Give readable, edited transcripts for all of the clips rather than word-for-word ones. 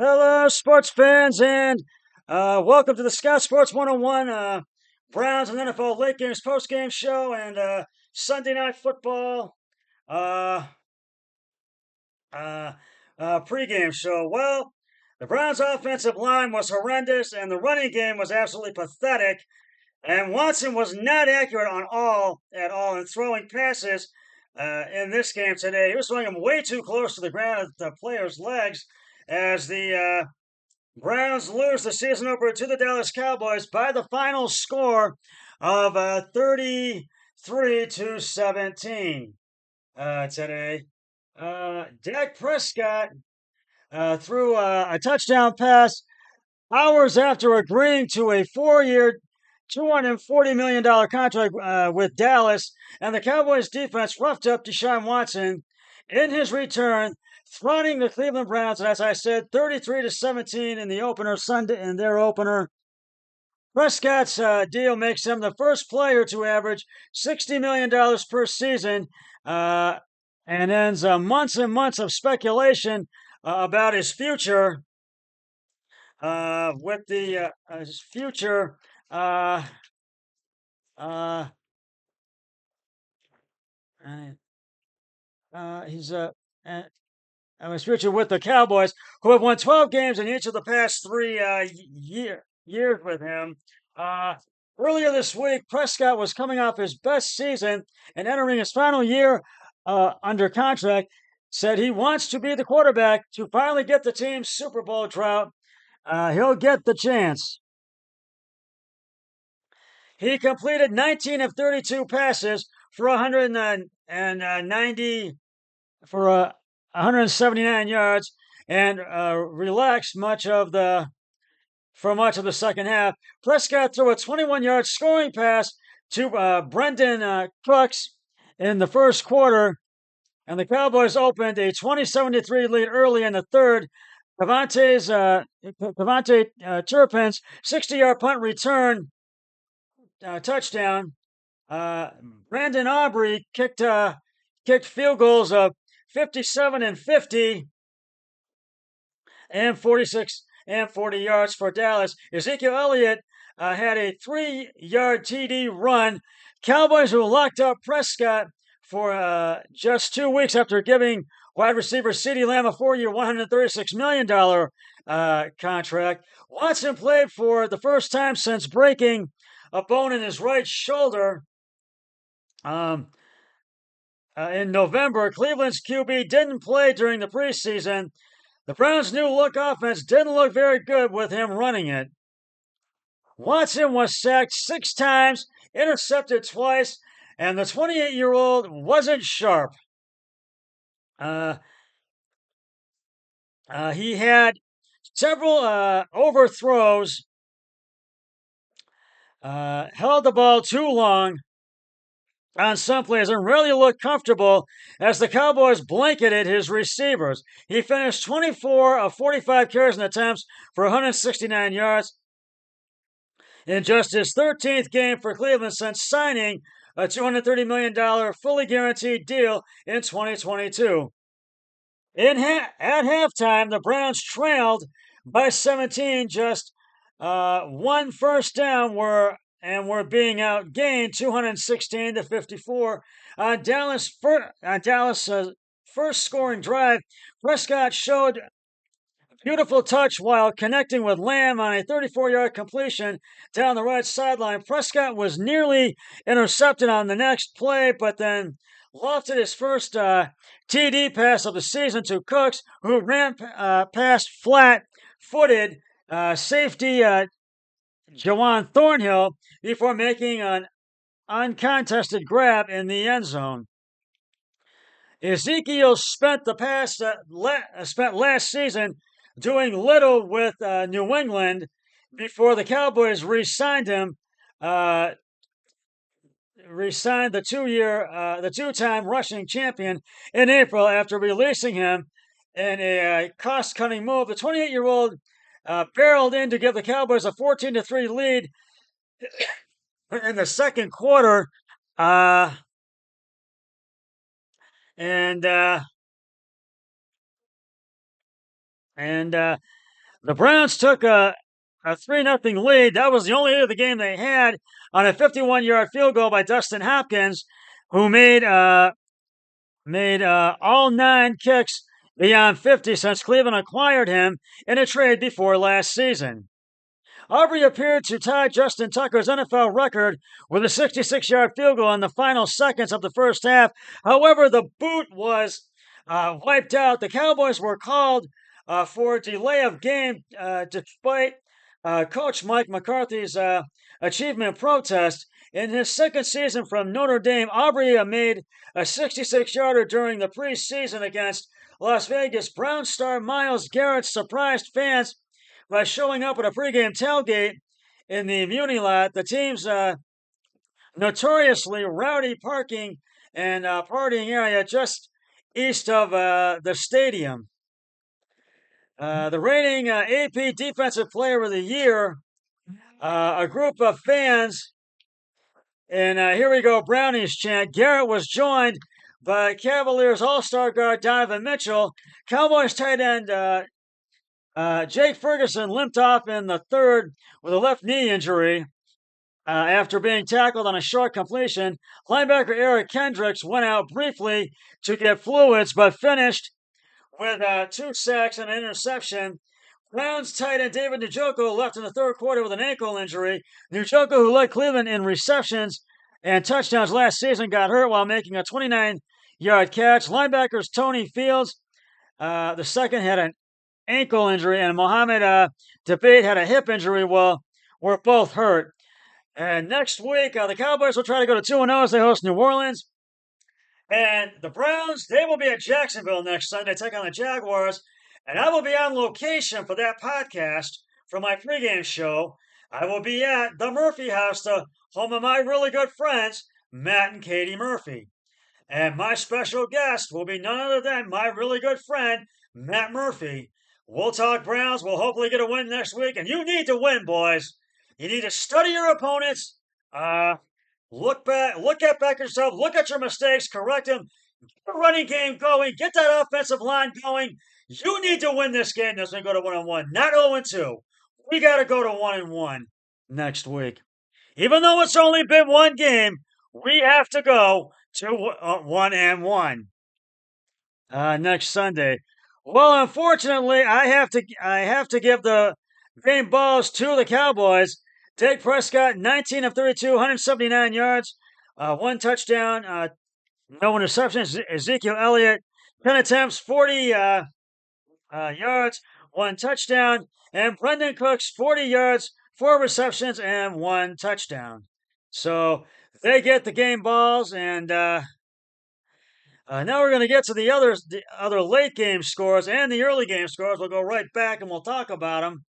Hello, sports fans, and welcome to the Scout Sports 101 Browns and NFL late games postgame show and Sunday night football uh, uh, pregame show. Well, the Browns' offensive line was horrendous, and the running game was absolutely pathetic. And Watson was not accurate on all at all in throwing passes in this game today. He was throwing them way too close to the ground at the players' legs as the Browns lose the season opener to the Dallas Cowboys by the final score of 33-17 today. Dak Prescott threw a touchdown pass hours after agreeing to a 4-year, $240 million contract with Dallas, and the Cowboys defense roughed up Deshaun Watson in his return, throwing the Cleveland Browns, and as I said, 33-17 in the opener Sunday in their opener. Prescott's deal makes him the first player to average $60 million per season, and ends months and months of speculation about his future. With the his future, uh, uh, he's his future with the Cowboys, who have won 12 games in each of the past three years with him. Uh, Earlier this week, Prescott was coming off his best season and entering his final year under contract. Said he wants to be the quarterback to finally get the team's Super Bowl drought. He'll get the chance. He completed 19 of 32 passes for 190 for 179 yards and relaxed much of the second half. Prescott threw a 21-yard scoring pass to Brendan Cooks in the first quarter, and the Cowboys opened a 27-3 lead early in the third. Devontae Turpin's 60-yard punt return touchdown. Brandon Aubrey kicked field goals of 57 and 50 and 46 and 40 yards for Dallas. Ezekiel Elliott had a 3-yard TD run. Cowboys who locked up Prescott for just 2 weeks after giving wide receiver CeeDee Lamb a 4-year, $136 million contract. Watson played for the first time since breaking a bone in his right shoulder. In November, Cleveland's QB didn't play during the preseason. The Browns' new look offense didn't look very good with him running it. Watson was sacked 6 times, intercepted twice, and the 28-year-old wasn't sharp. He had several overthrows, held the ball too long on some plays and really looked comfortable as the Cowboys blanketed his receivers. He finished 24 of 45 carries and attempts for 169 yards in just his 13th game for Cleveland since signing a $230 million fully guaranteed deal in 2022. At halftime, the Browns trailed by 17, just one first down were being outgained 216-54 on Dallas' first scoring drive. Prescott showed a beautiful touch while connecting with Lamb on a 34-yard completion down the right sideline. Prescott was nearly intercepted on the next play, but then lofted his first TD pass of the season to Cooks, who ran past flat-footed safety Jawan Thornhill before making an uncontested grab in the end zone. Ezekiel spent last season doing little with New England before the Cowboys re-signed him. Re-signed the two-time rushing champion in April after releasing him in a cost-cutting move. The 28-year-old barreled in to give the Cowboys a 14-3 lead in the second quarter, and The Browns took a 3-0 lead. That was the only lead of the game they had on a 51-yard field goal by Dustin Hopkins, who made all 9 kicks beyond 50 since Cleveland acquired him in a trade before last season. Aubrey appeared to tie Justin Tucker's NFL record with a 66-yard field goal in the final seconds of the first half. However, the boot was wiped out. The Cowboys were called for a delay of game despite Coach Mike McCarthy's achievement protest. In his second season from Notre Dame, Aubrey made a 66-yarder during the preseason against Las Vegas. Brown star Myles Garrett surprised fans by showing up at a pregame tailgate in the Muni Lot, the team's notoriously rowdy parking and partying area just east of the stadium. The reigning AP Defensive Player of the Year, a group of fans, and here we go, Brownies chant. Garrett was joined by Cavaliers All-Star guard Donovan Mitchell. Cowboys tight end Jake Ferguson limped off in the third with a left knee injury after being tackled on a short completion. Linebacker Eric Kendricks went out briefly to get fluids, but finished with 2 sacks and an interception. Browns tight end David Njoku left in the third quarter with an ankle injury. Njoku, who led Cleveland in receptions and touchdowns last season, got hurt while making a 29-yard catch. Linebackers Tony Fields, the second, had an ankle injury, and Mohamed Debate had a hip injury. Well, we're both hurt. And next week, the Cowboys will try to go to 2-0 as they host New Orleans. And the Browns, they will be at Jacksonville next Sunday, take on the Jaguars. And I will be on location for that podcast for my pregame show. I will be at the Murphy House, the home of my really good friends, Matt and Katie Murphy. And my special guest will be none other than my really good friend, Matt Murphy. We'll talk Browns. We'll hopefully get a win next week. And you need to win, boys. You need to study your opponents. Look at yourself. Look at your mistakes. Correct them. Get the running game going. Get that offensive line going. You need to win this game as we go to 1-1, not 0-2. We got to go to 1-1 next week. Even though it's only been one game, we have to go to 1-1 next Sunday. Well, unfortunately, I have to give the game balls to the Cowboys. Dak Prescott, 19 of 32, 179 yards, 1 touchdown, no interceptions. Ezekiel Elliott, 10 attempts, 40 yards, 1 touchdown. And Brendan Cooks, 40 yards, 4 receptions, and 1 touchdown. So they get the game balls, and now we're going to get to the other late game scores and the early game scores. We'll go right back and we'll talk about them.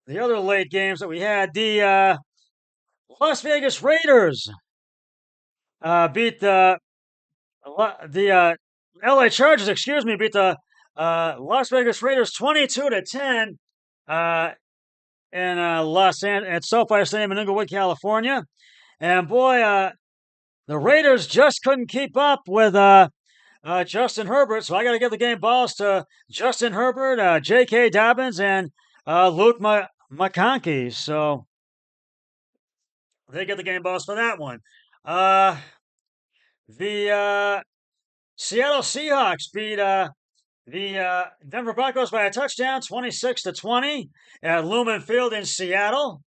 The other late games that we had, the Las Vegas Raiders beat the LA Chargers. Beat the Las Vegas Raiders 22-10 in at SoFi Stadium in Inglewood, California. And boy, the Raiders just couldn't keep up with Justin Herbert, so I got to give the game balls to Justin Herbert, J.K. Dobbins, and Luke McConkey. So they get the game balls for that one. The Seattle Seahawks beat the Denver Broncos by a touchdown, 26-20 at Lumen Field in Seattle.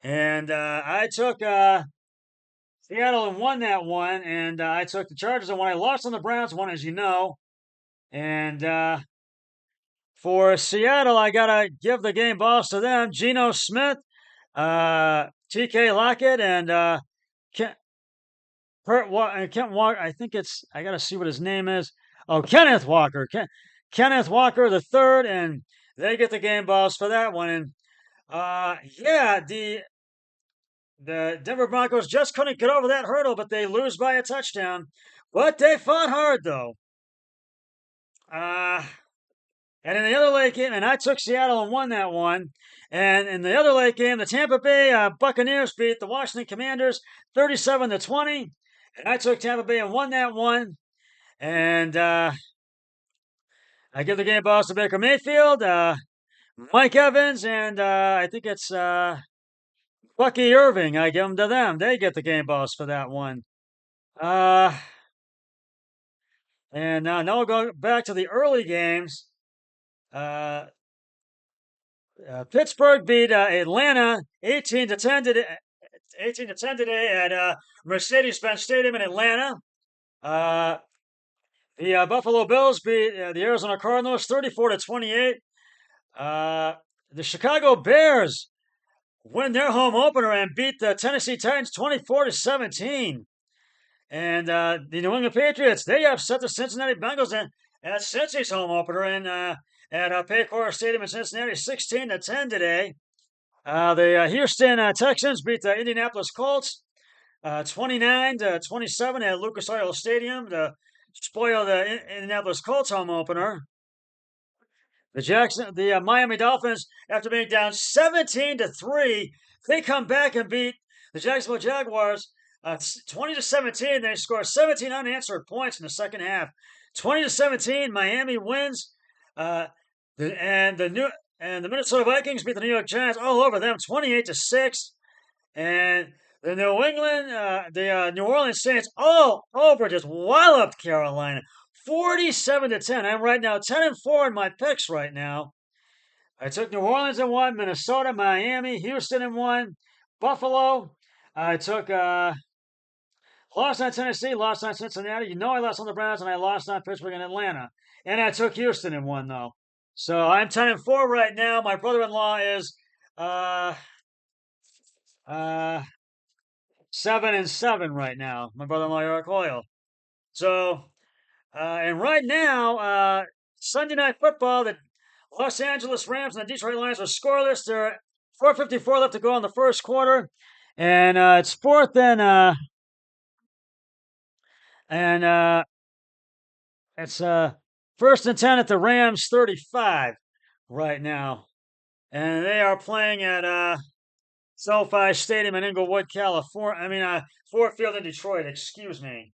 And I took Seattle and won that one, and I took the Chargers and won. I lost on the Browns one, as you know. And for Seattle, I got to give the game balls to them. Geno Smith, T.K. Lockett, and Kent Walker. I think I got to see what his name is. Oh, Kenneth Walker. Kenneth Walker the third, and they get the game balls for that one. And the Denver Broncos just couldn't get over that hurdle, but they lose by a touchdown. But they fought hard, though. And in the other late game, and I took Seattle and won that one. And in the other late game, the Tampa Bay Buccaneers beat the Washington Commanders 37-20. And I took Tampa Bay and won that one. And I give the game balls to Baker Mayfield, Mike Evans, and I think it's Bucky Irving. I give them to them. They get the game balls for that one. Uh, and now we'll go back to the early games. Uh, Pittsburgh beat Atlanta 18-10 today. 18-10 today at Mercedes-Benz Stadium in Atlanta. The Buffalo Bills beat the Arizona Cardinals 34-28. The Chicago Bears win their home opener and beat the Tennessee Titans 24-17. And the New England Patriots, they upset the Cincinnati Bengals at Cincy's home opener at Paycor Stadium in Cincinnati 16-10 today. The Houston Texans beat the Indianapolis Colts 29-27 at Lucas Oil Stadium to spoil the Indianapolis Colts home opener. The Miami Dolphins, after being down 17-3, they come back and beat the Jacksonville Jaguars 20-17. They score 17 unanswered points in the second half. 20-17, Miami wins. The Minnesota Vikings beat the New York Giants all over them, 28-6. And the New Orleans Saints all over just walloped Carolina, 47-10. I'm right now 10-4 in my picks right now. I took New Orleans in one, Minnesota, Miami, Houston in one, Buffalo. I took lost on Tennessee, lost on Cincinnati. You know I lost on the Browns, and I lost on Pittsburgh and Atlanta. And I took Houston in one though. So I'm 10-4 right now. My brother-in-law is 7-7 right now. My brother-in-law Eric Hoyle. So and right now, Sunday Night Football, the Los Angeles Rams and the Detroit Lions are scoreless. There are 4:54 left to go in the first quarter, and it's it's first and 10 at the Rams 35 right now, and they are playing at SoFi Stadium in Inglewood, California. Ford Field in Detroit. Excuse me.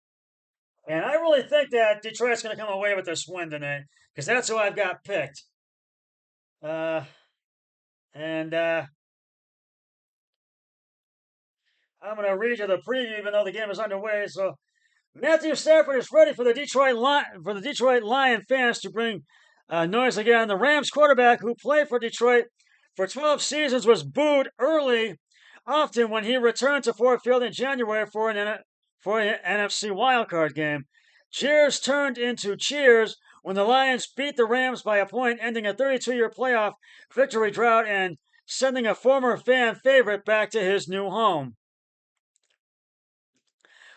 And I really think that Detroit's going to come away with this win tonight because that's who I've got picked. And I'm going to read you the preview, even though the game is underway. So Matthew Stafford is ready for the Detroit Lion fans to bring noise again. The Rams quarterback, who played for Detroit for 12 seasons, was booed early, often when he returned to Ford Field in January for an NFC wildcard game. Cheers turned into cheers when the Lions beat the Rams by a point, ending a 32-year playoff victory drought and sending a former fan favorite back to his new home.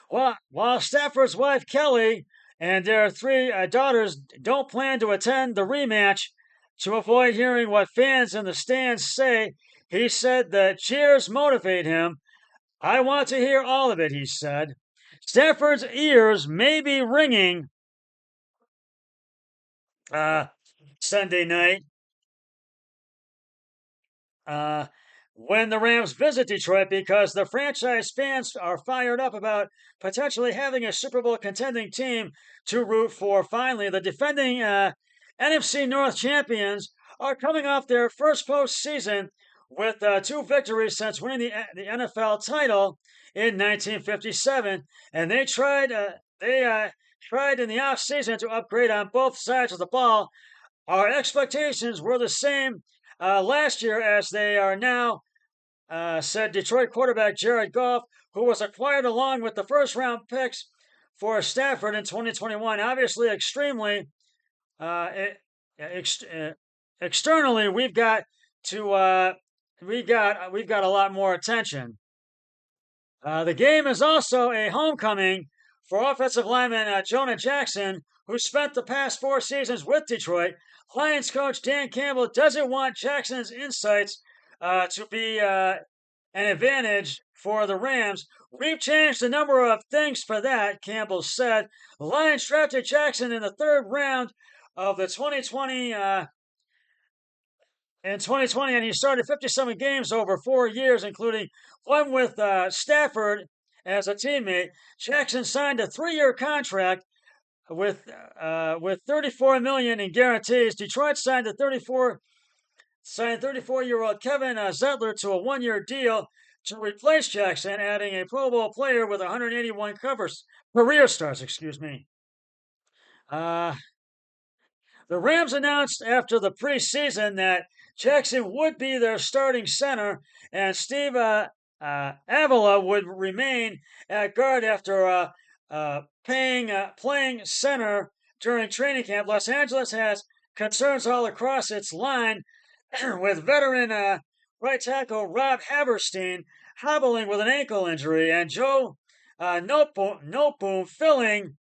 While Stafford's wife, Kelly, and their three daughters don't plan to attend the rematch to avoid hearing what fans in the stands say, he said that cheers motivate him. I want to hear all of it, he said. Stafford's ears may be ringing Sunday night when the Rams visit Detroit because the franchise fans are fired up about potentially having a Super Bowl contending team to root for. Finally, the defending NFC North champions are coming off their first postseason with 2 victories since winning the NFL title in 1957, and they tried in the offseason to upgrade on both sides of the ball. Our expectations were the same last year as they are now, said Detroit quarterback Jared Goff, who was acquired along with the first-round picks for Stafford in 2021. Obviously, externally, we've got a lot more attention. The game is also a homecoming for offensive lineman Jonah Jackson, who spent the past 4 seasons with Detroit. Lions coach Dan Campbell doesn't want Jackson's insights to be an advantage for the Rams. We've changed a number of things for that, Campbell said. The Lions drafted Jackson in the 3rd round of the 2020 and he started 57 games over 4 years, including one with Stafford as a teammate. Jackson signed a 3-year contract with 34 million in guarantees. Detroit signed 34-year-old Kevin Zettler to a one-year deal to replace Jackson, adding a Pro Bowl player with 181 career starts. Excuse me. Uh, the Rams announced after the preseason that Jackson would be their starting center, and Steve Avila would remain at guard after playing center during training camp. Los Angeles has concerns all across its line, with veteran right tackle Rob Haverstein hobbling with an ankle injury, and Joe Noteboom filling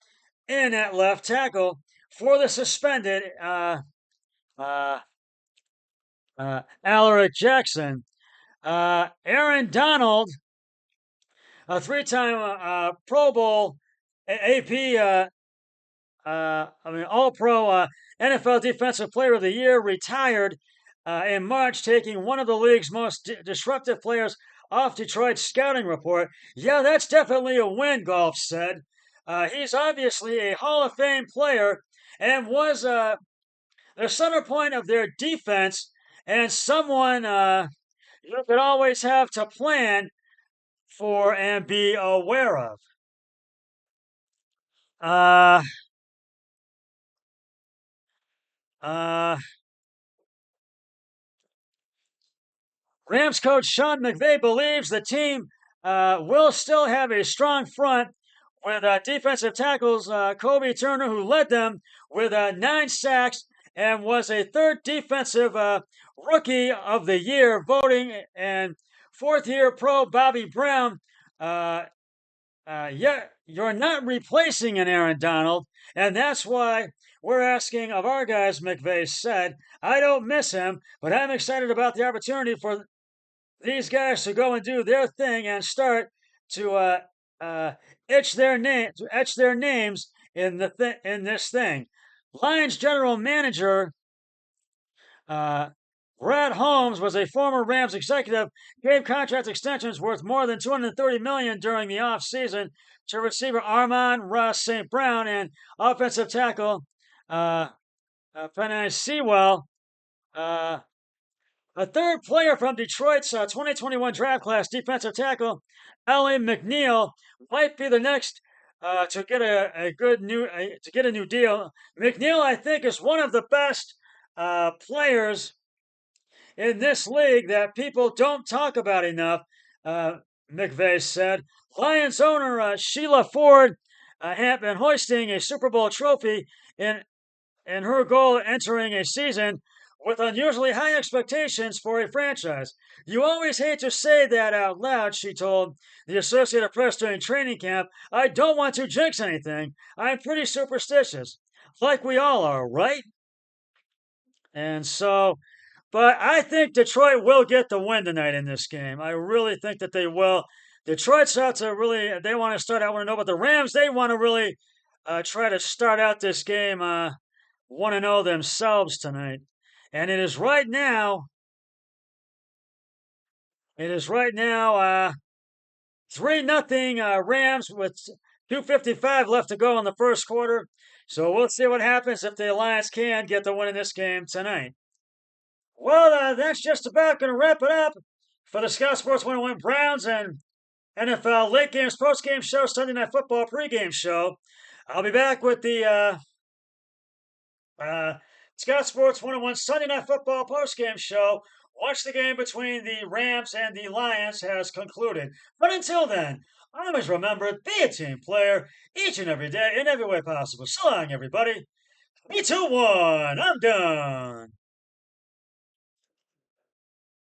in at left tackle for the suspended uh, Alaric Jackson. Aaron Donald, a three-time Pro Bowl AP, All-Pro NFL Defensive Player of the Year, retired in March, taking one of the league's most disruptive players off Detroit's scouting report. Yeah, that's definitely a win, Golf said. He's obviously a Hall of Fame player and was the center point of their defense and someone you could always have to plan for and be aware of. Uh, uh, Rams coach Sean McVay believes the team will still have a strong front with defensive tackles Kobe Turner, who led them with 9 sacks and was a third defensive rookie of the year voting, and fourth-year pro Bobby Brown. Yeah, you're not replacing an Aaron Donald, and that's why we're asking of our guys, McVay said. I don't miss him, but I'm excited about the opportunity for these guys to go and do their thing and start to etch their names in in this thing. Lions general manager uh, Brad Holmes was a former Rams executive, gave contract extensions worth more than $230 million during the offseason to receiver Amon-Ra St. Brown and offensive tackle Penei Sewell. A third player from Detroit's 2021 draft class, defensive tackle Allie McNeil, might be the next to get to get a new deal. McNeil, I think, is one of the best players in this league that people don't talk about enough. McVay said. Lions owner Sheila Ford had been hoisting a Super Bowl trophy in her goal entering a season with unusually high expectations for a franchise. You always hate to say that out loud, she told the Associated Press during training camp. I don't want to jinx anything. I'm pretty superstitious. Like we all are, right? And so, but I think Detroit will get the win tonight in this game. I really think that they will. Detroit's out to really, they want to start out 1-0, but the Rams, they want to really try to start out this game 1-0 themselves tonight. And it is right now 3-0 Rams with 2:55 left to go in the first quarter. So we'll see what happens if the Lions can get the win in this game tonight. Well, that's just about going to wrap it up for the Scout Sports 101 Browns and NFL late games, post game show, Sunday Night Football pregame show. I'll be back with the Scout Sports 101 Sunday Night Football postgame show once the game between the Rams and the Lions has concluded. But until then, always remember, be a team player each and every day in every way possible. So long, everybody. 3, 2, 1, I'm done.